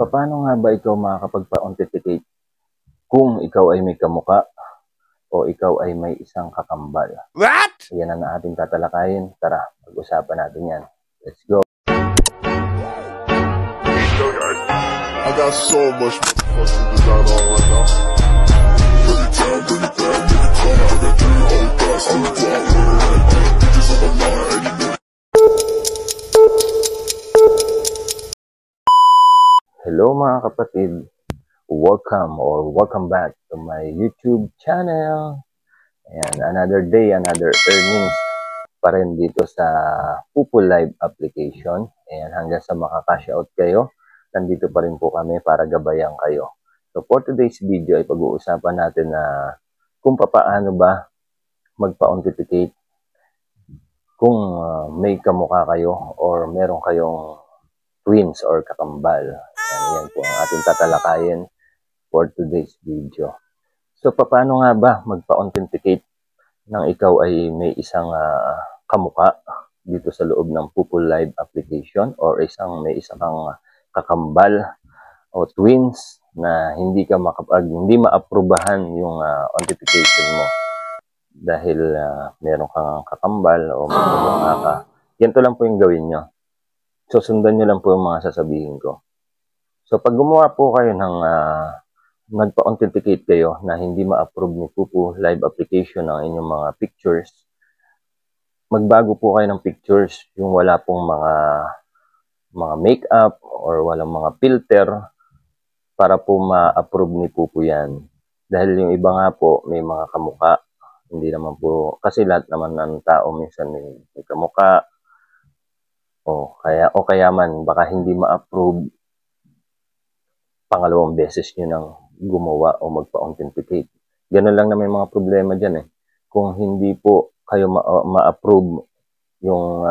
Paano nga ba ikaw makakapagpa-authenticate kung ikaw ay may kamukha o ikaw ay may isang kakambal? What? Yan ang ating tatalakayin. Tara, pag-usapan natin yan. Let's go! I got so much motherfucking design on right now. Hello mga kapatid, welcome back to my YouTube channel. Ayan, another day, another earnings pa rin dito sa Pupo Live application. Ayan, hanggang sa makaka-shoutout kayo, nandito pa rin po kami para gabayan kayo. So for today's video ay pag-uusapan natin na kung paano ba magpa-authenticate kung may kamukha kayo or meron kayong twins or kakambal. Yan po ang ating tatalakayin for today's video. So, paano nga ba magpa-authenticate nang ikaw ay may isang kamukha dito sa loob ng Pupo Live application or may isang kakambal o twins na hindi ma-approbahan yung authentication mo dahil meron kang kakambal o may kamukha ka. Ganito lang po yung gawin nyo. So, sundan nyo lang po yung mga sasabihin ko. So, pag gumawa po kayo ng nagpa-authenticate kayo na hindi ma-approve ni Pupo Live application ng inyong mga pictures, magbago po kayo ng pictures, yung wala pong mga makeup or walang mga filter para po ma-approve ni Pupo yan. Dahil yung iba nga po, may mga kamukha, hindi naman po, kasi lahat naman ng tao minsan may kamukha, o kaya man baka hindi ma-approve, pangalawang beses nyo nang gumawa o magpa-authenticate. Ganun lang na may mga problema dyan eh. Kung hindi po kayo ma-approve yung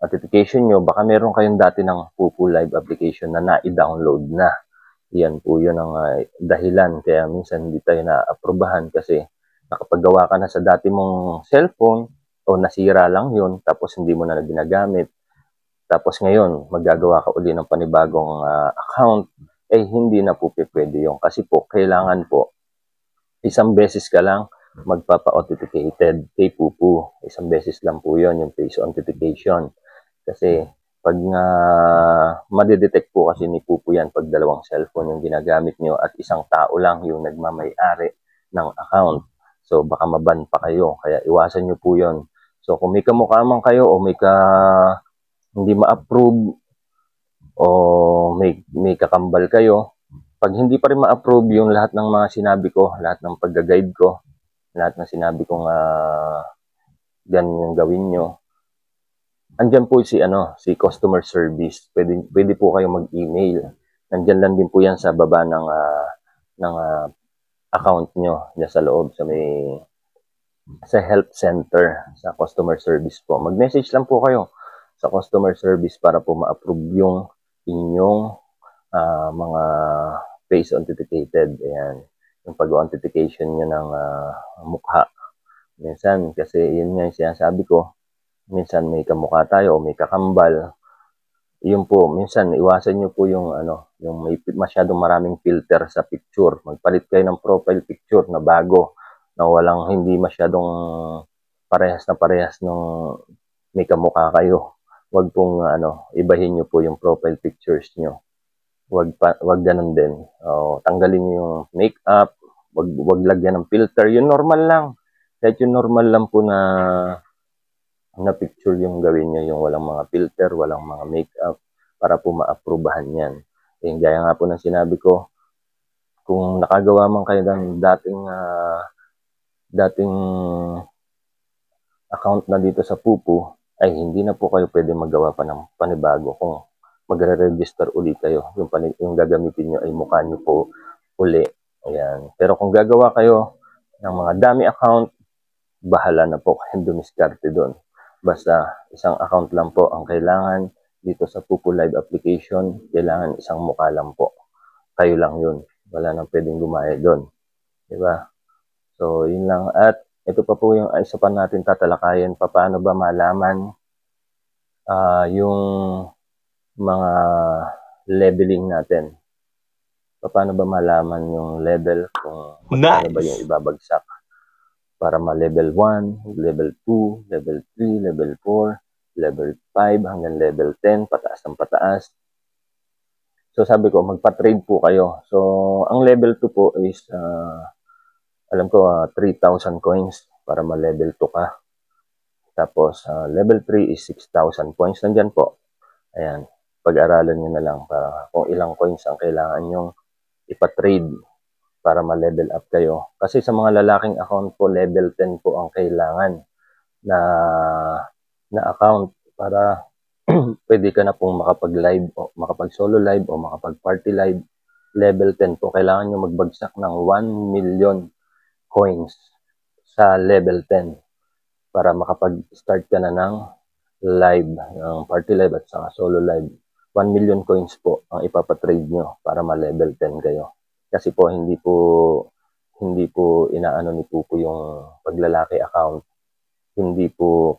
authentication nyo, baka meron kayong dati ng Pupo Live application na na-download na. Yan po yun ang dahilan. Kaya minsan hindi tayo na-approbahan kasi nakapaggawa ka na sa dati mong cellphone o nasira lang yun tapos hindi mo na ginagamit. Tapos ngayon, maggagawa ka uli ng panibagong account, hindi na po pwede yung kasi po kailangan po isang beses ka lang magpapa-authenticated kay Pupo. Isang beses lang po yun, yung face authentication. Kasi pag madidetect po kasi ni Pupo yan pag dalawang cellphone yung ginagamit nyo at isang tao lang yung nagmamay-ari ng account. So baka maban pa kayo, kaya iwasan nyo po yun. So kung may kamukha man kayo o hindi ma-approve o may kakambal kayo, pag hindi pa rin ma-approve yung lahat ng mga sinabi ko, lahat ng pagga-guide ko, lahat ng sinabi kong ganyan yung gawin nyo, andyan po si customer service. Pwede po kayo mag-email. Nandyan lang din po yan sa baba ng account nyo, dyan sa loob, sa help center, sa customer service po. Mag-message lang po kayo sa customer service para po ma-approve yung inyong mga face authenticated. Ayan, yung pag-authentication nyo ng mukha. Minsan, kasi yun nga yung sinasabi ko, minsan may kamukha tayo o may kakambal. Yun po, minsan iwasan nyo po yung may masyadong maraming filter sa picture. Magpalit kayo ng profile picture na bago, na hindi masyadong parehas nung may kamukha kayo. Wag pong ibahin nyo po yung profile pictures nyo. Wag ganun din. Tanggalin nyo yung makeup, wag lagyan ng filter. Yung normal lang. Kahit yung normal lang po na picture yung gawin nyo, yung walang mga filter, walang mga makeup, para po ma-approbahan yan. Gaya nga po ng sinabi ko, kung nakagawa man kayo ng dating account na dito sa Pupo, ay hindi na po kayo pwede magawa pa ng panibago kung magre-register uli kayo. Yung gagamitin nyo ay mukha nyo po uli. Ayan. Pero kung gagawa kayo ng mga dami account, bahala na po kayong dumiskarte doon. Basta isang account lang po ang kailangan dito sa Pupo Live application. Kailangan isang mukha lang po. Kayo lang yun. Wala nang pwedeng gumaya doon. Diba? So, yun lang. At ito pa po yung isa pa natin tatalakayin. Paano ba malaman yung mga leveling natin. Paano ba malaman yung level kung magkano ba yung ibabagsak para ma-level 1, level 2, level 3, level 4, level 5 hanggang level 10, pataas ng pataas. So sabi ko, magpa-trade po kayo. So ang level 2 po is alam ko 3,000 coins para ma-level 2 ka. Tapos level 3 is 6,000 points. Nandyan po. Ayan. Pag-aralan nyo na lang para kung ilang coins ang kailangan nyong ipa-trade para ma-level up kayo. Kasi sa mga lalaking account po, level 10 po ang kailangan na account para pwede ka na pong makapag-live o makapag-solo live o makapag-party live. Level 10 po. Kailangan nyo magbagsak ng 1 million coins sa level 10 para makapag-start ka na ng live, ng party live at saka solo live. 1 million coins po ang ipapatrade nyo para ma-level 10 kayo. Kasi po hindi po inaano ni Pupo yung paglalaki account. Hindi po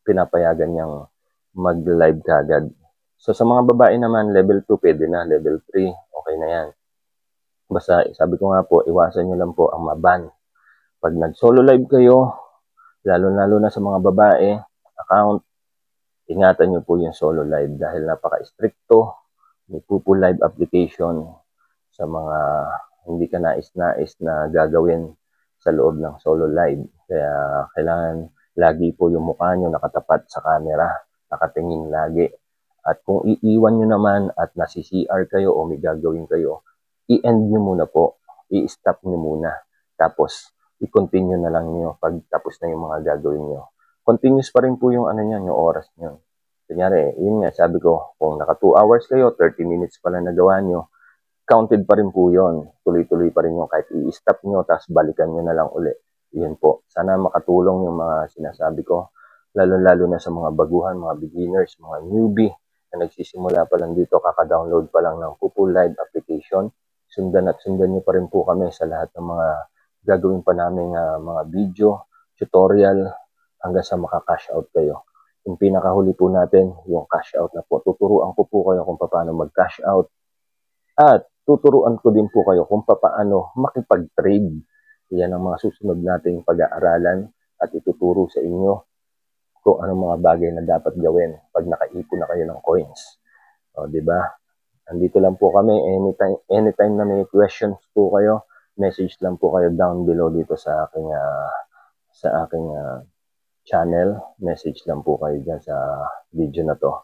pinapayagan niyang mag-live kagad. So sa mga babae naman, level 2 pwede na, level 3 okay na yan. Basta sabi ko nga po, iwasan nyo lang po ang maban. Pag nag-solo live kayo, lalo na sa mga babae account, ingatan nyo po yung solo live dahil napaka-stricto ni Pupo Live application sa mga hindi ka nais-nais na gagawin sa loob ng solo live. Kaya kailangan lagi po yung mukha nyo nakatapat sa camera, nakatingin lagi. At kung iiwan nyo naman at nasi-CR kayo o may gagawin kayo, i-end nyo muna po, i-stop nyo muna. Tapos, i-continue na lang nyo pag tapos na yung mga gagawin nyo. Continuous pa rin po yung ano nyo, yung oras nyo. Kunyari, yun nga, sabi ko, kung naka 2 hours kayo, 30 minutes pala nagawa nyo, counted pa rin po yun. Tuloy-tuloy pa rin yung kahit i-stop nyo, tapos balikan nyo na lang uli. Yun po. Sana makatulong yung mga sinasabi ko, lalo-lalo na sa mga baguhan, mga beginners, mga newbie na nagsisimula pa lang dito, kaka-download pa lang ng Pupo Live application. Sundan nyo pa rin po kami sa lahat ng mga gagawin pa namin mga video, tutorial, hanggang sa maka-cash out kayo. Yung pinakahuli po natin, yung cash out na po. Tuturuan ko po kayo kung paano mag-cash out. At tuturuan ko din po kayo kung paano makipag-trade. Yan ang mga susunod nating pag-aaralan at ituturo sa inyo kung anong mga bagay na dapat gawin pag nakaipon na kayo ng coins. O, diba? Andito lang po kami. Anytime na may questions po kayo, message lang po kayo down below dito sa aking channel. Message lang po kayo dyan sa video na to.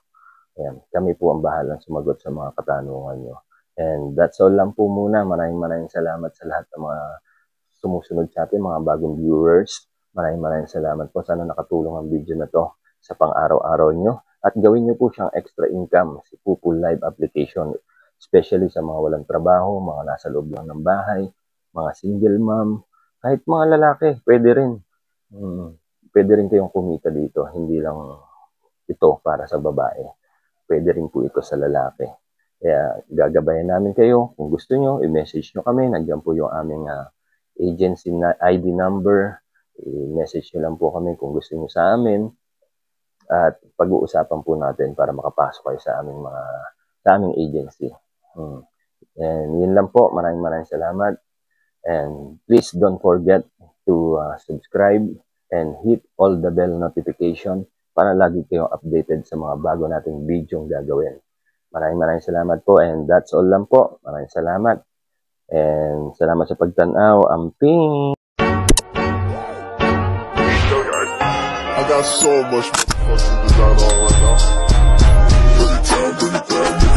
Ayan. Kami po ang bahalang sumagot sa mga katanungan nyo. And that's all lang po muna. Maraming salamat sa lahat ng mga sumusunod sa atin, mga bagong viewers. Maraming salamat po. Sana nakatulong ang video na to sa pang-araw-araw nyo. At gawin nyo po siyang extra income, si Pupo Live application. Especially sa mga walang trabaho, mga nasa loob lang ng bahay, mga single mom, kahit mga lalaki, pwede rin. Pwede rin kayong kumita dito. Hindi lang ito para sa babae. Pwede rin po ito sa lalaki. Kaya gagabayan namin kayo. Kung gusto nyo, i-message nyo kami. Nandiyan po yung aming agency na ID number. I-message nyo lang po kami kung gusto nyo sa amin. At pag-uusapan po natin para makapasok kayo sa aming agency. And yun lang po. Maraming salamat. And please don't forget to subscribe and hit all the bell notification para lagi kayong updated sa mga bago nating video gagawin. Maraming salamat po, and that's all lang po. Maraming salamat. And salamat sa pagtanaw. Amping! I got so much motherfucking design on right now.